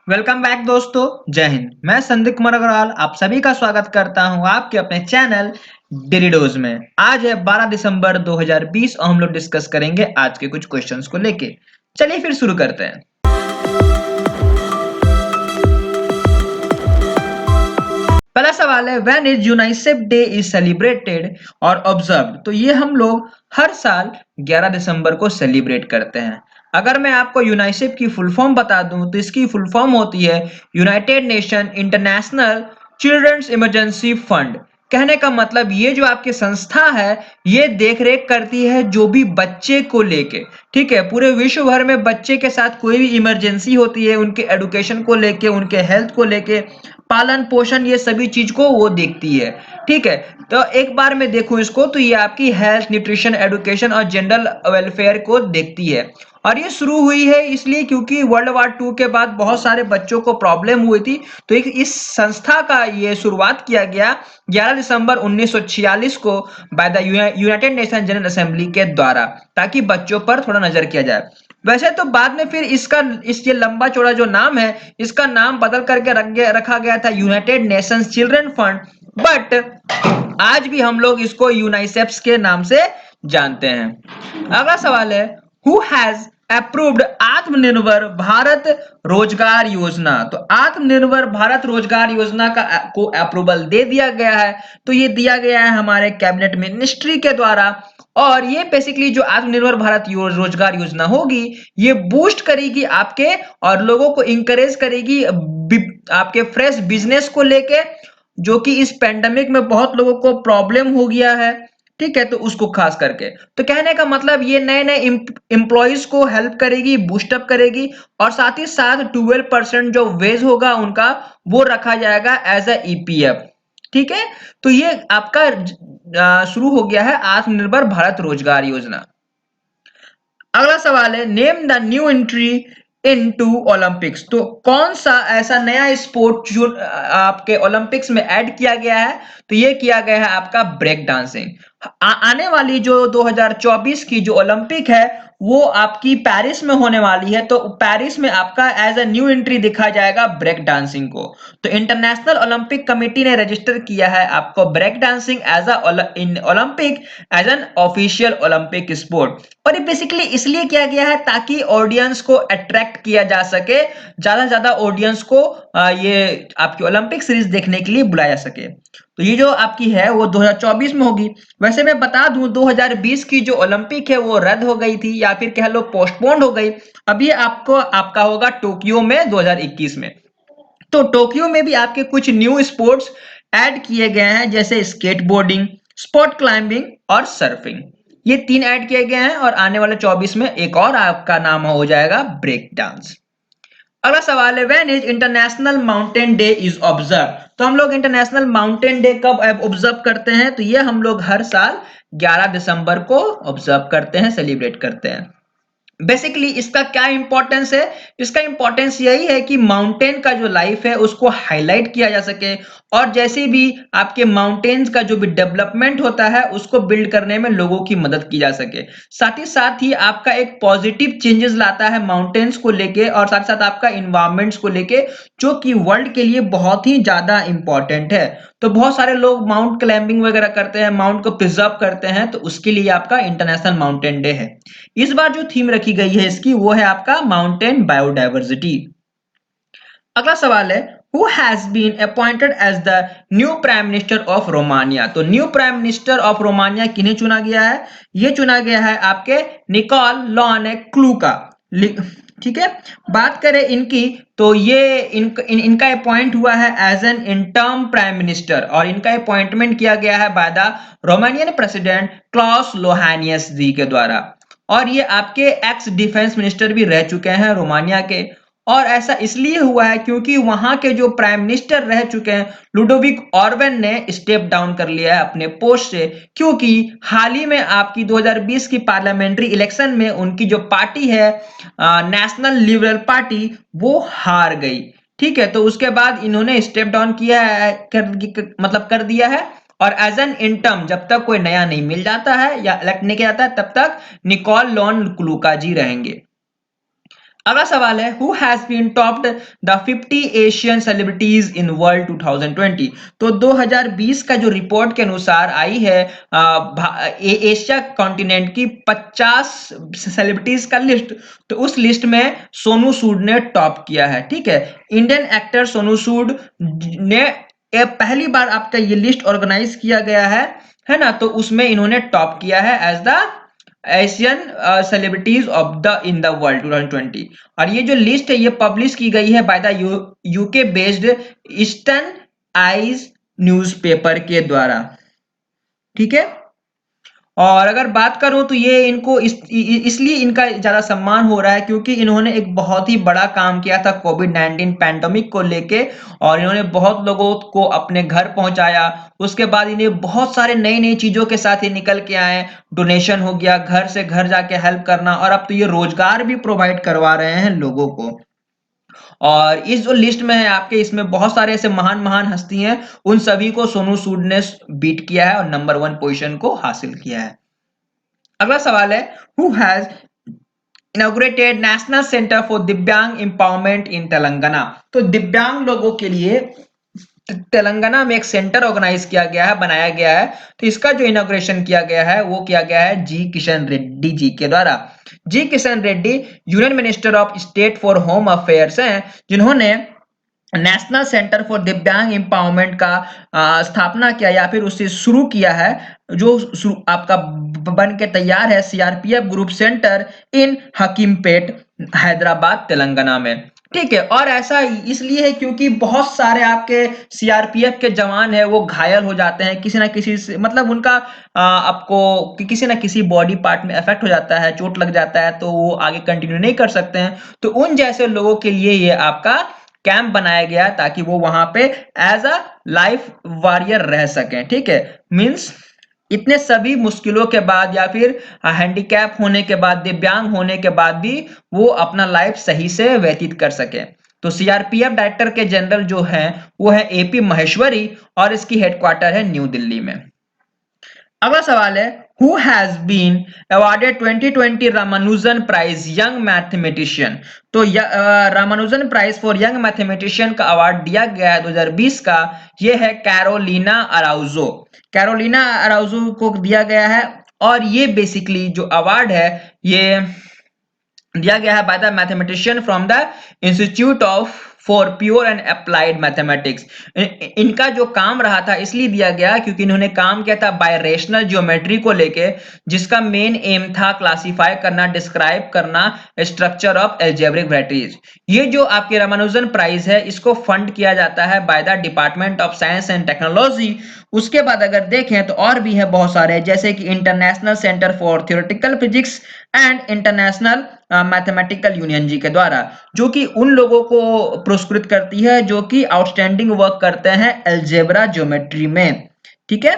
Welcome back दोस्तों। जय हिंद। मैं संदीप कुमार अग्रवाल आप सभी का स्वागत करता हूं आपके अपने चैनल डेली डोज में। आज है 12 दिसंबर 2020 और हम लोग डिस्कस करेंगे आज के कुछ क्वेश्चंस को लेके। चलिए फिर शुरू करते हैं। पहला सवाल है when is UNICEF day is celebrated और ऑब्जर्व्ड। तो ये हम लोग हर साल 11 दिसंबर को सेलिब्रेट करते हैं। अगर मैं आपको यूनाइसेफ की फुल फॉर्म बता दूं तो इसकी फुल फॉर्म होती है United Nation International Children's Emergency Fund. कहने का मतलब ये जो आपकी संस्था है ये देख रेख करती है जो भी बच्चे को लेके, ठीक है, पूरे विश्व भर में बच्चे के साथ कोई भी इमरजेंसी होती है उनके एडुकेशन को लेके, उनके हेल्थ को लेके, पालन पोषण, ये सभी चीज को वो देखती है। ठीक है, तो एक बार मैं देखूं इसको तो ये आपकी हेल्थ, न्यूट्रिशन, एडुकेशन और जनरल वेलफेयर को देखती है। और ये शुरू हुई है इसलिए क्योंकि वर्ल्ड वार 2 के बाद बहुत सारे बच्चों को प्रॉब्लम हुई थी, तो एक इस संस्था का ये शुरुआत किया गया 11 दिसंबर 1946 को by the United nation general assembly के द्वारा, ताकि बच्चों पर थोड़ा नजर किया जाए। वैसे तो बाद में फिर इसका ये लंबा चौड़ा जो नाम है इसका नाम बदल करके रखा गया था United Nations children fund, but आज भी हम लोग इसको यूनाइसेफ के नाम से जानते हैं। अगला सवाल है हु हैज अप्रूव्ड आत्मनिर्भर भारत रोजगार योजना। तो आत्मनिर्भर भारत रोजगार योजना का को अप्रूवल दे दिया गया है। तो ये दिया गया है हमारे कैबिनेट मिनिस्ट्री के द्वारा। और ये बेसिकली जो आत्मनिर्भर भारत रोजगार योजना होगी ये बूस्ट करेगी आपके और लोगों को इंकरेज करेगी आपके फ्रेश बिजनेस को लेके, जो कि इस पेंडेमिक में बहुत लोगों को प्रॉब्लम हो गया है। ठीक है, तो उसको खास करके तो कहने का मतलब ये नए नए एम्प्लॉइज को हेल्प करेगी, बूस्टअप करेगी और साथ ही साथ 12% जो वेज होगा उनका वो रखा जाएगा एज अ ईपीएफ। ठीक है, तो ये आपका शुरू हो गया है आत्मनिर्भर भारत रोजगार योजना। अगला सवाल है name the new entry into Olympics. तो कौन सा ऐसा नया स्पोर्ट जो आपके ओलंपिक्स में ऐड किया गया है, तो ये किया गया है आपका ब्रेक डांसिंग। आने वाली जो 2024 की जो ओलंपिक है वो आपकी पेरिस में होने वाली है, तो पेरिस में आपका एज अ न्यू एंट्री दिखा जाएगा ब्रेक डांसिंग को। तो इंटरनेशनल ओलंपिक कमेटी ने रजिस्टर किया है आपको break dancing as a in Olympic as an official Olympic sport. और ये बेसिकली इसलिए किया गया है ताकि ऑडियंस को अट्रैक्ट किया जा सके, ज्यादा से ज्यादा ऑडियंस को ये आपकी ओलंपिक सीरीज देखने के लिए बुलाया जा सके। तो ये जो आपकी है वो 2024 में होगी। वैसे मैं बता दूं 2020 की जो ओलंपिक है वो रद्द हो गई थी या फिर कह लो पोस्टपोन्ड हो गई। अब ये आपका होगा टोक्यो में 2021 में। तो टोक्यो में भी आपके कुछ न्यू स्पोर्ट्स ऐड किए गए हैं जैसे स्केटबोर्डिंग, स्पोर्ट क्लाइंबिंग और सर्फिंग। ये 3 ऐड किए गए हैं और आने वाले 24 में एक और आपका नाम हो जाएगा ब्रेक डांस। अगला सवाल है when is international mountain day is observe. तो हम लोग इंटरनेशनल माउंटेन डे कब ऑब्जर्व करते हैं, तो ये हम लोग हर साल 11 दिसंबर को ऑब्जर्व करते हैं, सेलिब्रेट करते हैं। बेसिकली इसका क्या इंपॉर्टेंस है, इसका इंपॉर्टेंस यही है कि माउंटेन का जो लाइफ है उसको हाईलाइट किया जा सके और जैसे भी आपके माउंटेन्स का जो भी डेवलपमेंट होता है उसको बिल्ड करने में लोगों की मदद की जा सके। साथ ही आपका एक पॉजिटिव चेंजेस लाता है माउंटेन्स को लेके और साथ साथ आपका इन्वायरमेंट्स को लेके, जो कि वर्ल्ड के लिए बहुत ही ज्यादा इंपॉर्टेंट है। तो बहुत सारे लोग माउंट क्लाइंबिंग वगैरह करते हैं, माउंट को प्रिजर्व करते हैं, तो उसके लिए आपका इंटरनेशनल माउंटेन डे है। इस बार जो थीम रखी गई है इसकी वो है आपका माउंटेन बायोडाइवर्सिटी। अगला सवाल है who has been appointed as the new prime minister of Romania. तो new prime minister of Romania किन्हें चुना गया है, ये चुना गया है आपके निकोल लोने क्लू का। ठीक है, बात करें इनकी तो ये इनका अपॉइंट हुआ है as an interim prime minister और इनका अपॉइंटमेंट किया गया है by the Romanian president Klaus Iohannis ji के द्वारा। और ये आपके एक्स डिफेंस मिनिस्टर भी रह चुके हैं रोमानिया के। और ऐसा इसलिए हुआ है क्योंकि वहां के जो प्राइम मिनिस्टर रह चुके हैं लुडोविक ऑर्बन ने स्टेप डाउन कर लिया है अपने पोस्ट से, क्योंकि हाल ही में आपकी 2020 की पार्लियामेंट्री इलेक्शन में उनकी जो पार्टी है नेशनल लिबरल पार्टी वो हार गई। ठीक है, तो उसके बाद इन्होंने स्टेप डाउन किया है, मतलब कर दिया है। और एज एन इंटर्म जब तक कोई नया नहीं मिल जाता है या इलेक्ट नहीं किया जाता है तब तक निकोल लोन क्लूका जी रहेंगे। अगला सवाल है who has been topped the 50 Asian celebrities in world 2020। तो 2020 का जो रिपोर्ट के अनुसार आई है एशिया कॉन्टिनेंट की 50 सेलिब्रिटीज का लिस्ट, तो उस लिस्ट में सोनू सूद ने टॉप किया है। ठीक है, इंडियन एक्टर सोनू सूद ने पहली बार आपका ये लिस्ट ऑर्गेनाइज किया गया है ना, तो उसमें इन्होंने टॉप किया है as the Asian celebrities of the in the world 2020। और ये जो लिस्ट है ये पब्लिश की गई है by the UK based eastern eyes newspaper के द्वारा। ठीक है, और अगर बात करूं तो ये इनको इसलिए इनका ज्यादा सम्मान हो रहा है क्योंकि इन्होंने एक बहुत ही बड़ा काम किया था कोविड-19 पैंडेमिक को लेके, और इन्होंने बहुत लोगों को अपने घर पहुंचाया। उसके बाद इन्हें बहुत सारे नई नई चीजों के साथ ये निकल के आए, डोनेशन हो गया, घर से घर जाके हेल्प करना, और अब तो ये रोजगार भी प्रोवाइड करवा रहे हैं लोगों को। और इस जो लिस्ट में है आपके, इसमें बहुत सारे ऐसे महान महान हस्ती हैं, उन सभी को सोनू सूद ने बीट किया है और नंबर 1 पोजीशन को हासिल किया है। अगला सवाल है who has inaugurated national centre for Divyang empowerment इन तेलंगाना। तो दिव्यांग लोगों के लिए तेलंगाना में एक सेंटर ऑर्गेनाइज किया गया है, बनाया गया है। तो इसका जो इनॉग्रेशन किया गया है वो किया गया है जी किशन रेड्डी जी के द्वारा। G Kishan Reddy union minister of state for home affairs हैं, जिन्होंने national centre for Divyang empowerment का स्थापना किया या फिर उसे शुरू किया है, जो आपका बन के तैयार है सीआरपीएफ ग्रुप सेंटर इन हकीमपेट हैदराबाद तेलंगाना में। ठीक है, और ऐसा इसलिए है क्योंकि बहुत सारे आपके सीआरपीएफ के जवान है वो घायल हो जाते हैं किसी ना किसी से, मतलब उनका आपको किसी ना किसी बॉडी पार्ट में इफेक्ट हो जाता है, चोट लग जाता है, तो वो आगे कंटिन्यू नहीं कर सकते हैं। तो उन जैसे लोगों के लिए ये आपका कैंप बनाया गया ताकि वो वहां पे एज अ लाइफ वॉरियर रह सकें। ठीक है, मींस इतने सभी मुश्किलों के बाद या फिर हैंडीकैप होने के बाद, दिव्यांग होने के बाद भी वो अपना लाइफ सही से व्यतीत कर सके। तो सीआरपीएफ डायरेक्टर के जनरल जो है वो है एपी महेश्वरी, और इसकी हेडक्वार्टर है न्यू दिल्ली में। अगला सवाल है who has been awarded 2020 Ramanujan prize young mathematician. तो Ramanujan prize for young mathematician का अवार्ड दिया गया है 2020 का, ये है कैरोलिना अराउजो। कैरोलिना अराउजो को दिया गया है, और ये बेसिकली जो अवार्ड है ये दिया गया है by the mathematician from the institute of for pure and applied mathematics. इनका जो काम रहा था इसलिए दिया गया क्योंकि इन्होंने काम किया था बायरेशनल ज्योमेट्री को लेके, जिसका मेन एम था क्लासिफाई करना, डिस्क्राइब करना स्ट्रक्चर ऑफ अलजेब्रिक वैरायटीज। ये जो आपके रामानुजन प्राइज है इसको फंड किया जाता है by the department of science and technology. उसके बाद अगर देखें तो और भी है बहुत सारे, जैसे कि international centre for theoretical physics and international mathematical union ji के द्वारा, जो कि उन लोगों को पुरस्कृत करती है जो कि आउटस्टैंडिंग वर्क करते हैं अलजेब्रा ज्योमेट्री में। ठीक है,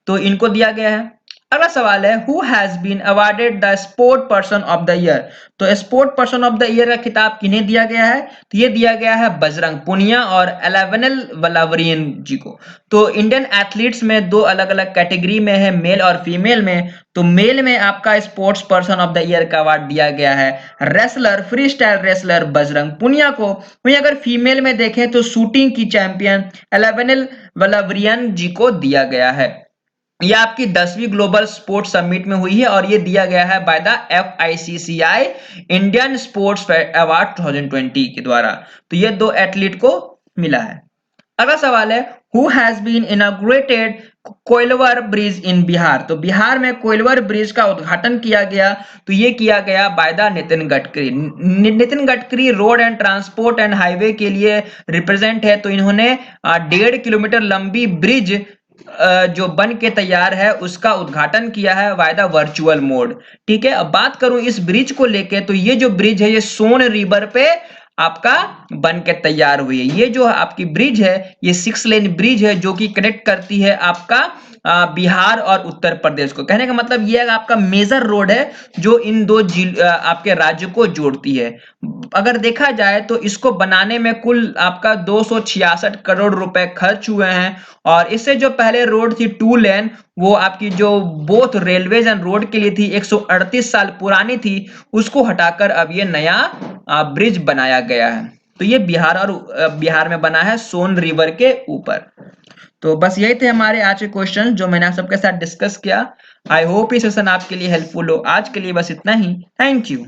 तो इनको दिया गया है। अगला सवाल है who has been awarded the sport person of the year. तो sport person of the year का खिताब किन्हें दिया गया है, तो ये दिया गया है बजरंग पुनिया और एलेवेनल वलावरियन जी को। तो इंडियन एथलीट्स में दो अलग अलग कैटेगरी में है, मेल और फीमेल में। तो मेल में आपका sports person of the year का अवार्ड दिया गया है wrestler, free style wrestler Bajrang Punia को। वहीं अगर फीमेल में देखें तो शूटिंग की चैंपियन एलेवेनल वलावरियन जी को दिया गया है। ये आपकी 10वीं ग्लोबल स्पोर्ट्स समिट में हुई है, और ये दिया गया है by the FICCI Indian sports award 2020 के द्वारा। तो ये दो एथलीट को मिला है। अगला सवाल है who has been inaugurated Koilwar bridge in Bihar. तो बिहार में कोइलवर ब्रिज का उद्घाटन किया गया, तो ये किया गया by the Nitin Gadkari. Nitin Gadkari road and transport and highway के लिए रिप्रेजेंट है, तो इन्होंने 1.5 किलोमीटर लंबी ब्रिज जो बन के तैयार है उसका उद्घाटन किया है बाय द वर्चुअल मोड। ठीक है, अब बात करूं इस ब्रिज को लेके, तो ये जो ब्रिज है ये सोन रिवर पे आपका बन के तैयार हुई है। ये जो आपकी ब्रिज है ये 6 लेन ब्रिज है जो कि कनेक्ट करती है आपका बिहार और उत्तर प्रदेश को। कहने का मतलब ये आपका मेजर रोड है जो इन दो आपके राज्यों को जोड़ती है। अगर देखा जाए तो इसको बनाने में कुल आपका 266 करोड़ रुपए खर्च हुए हैं। और इससे जो पहले रोड थी 2 लेन, वो आपकी जो बोथ रेलवेज एंड रोड के लिए थी, 138 साल पुरानी थी, उसको हटाकर अब ये नया ब्रिज बनाया गया है। तो ये बिहार में बना है सोन रिवर के ऊपर। तो बस यही थे हमारे आज के क्वेश्चन जो मैंने आप सबके साथ डिस्कस किया। आई होप ये सेशन आपके लिए हेल्पफुल हो। आज के लिए बस इतना ही। Thank you.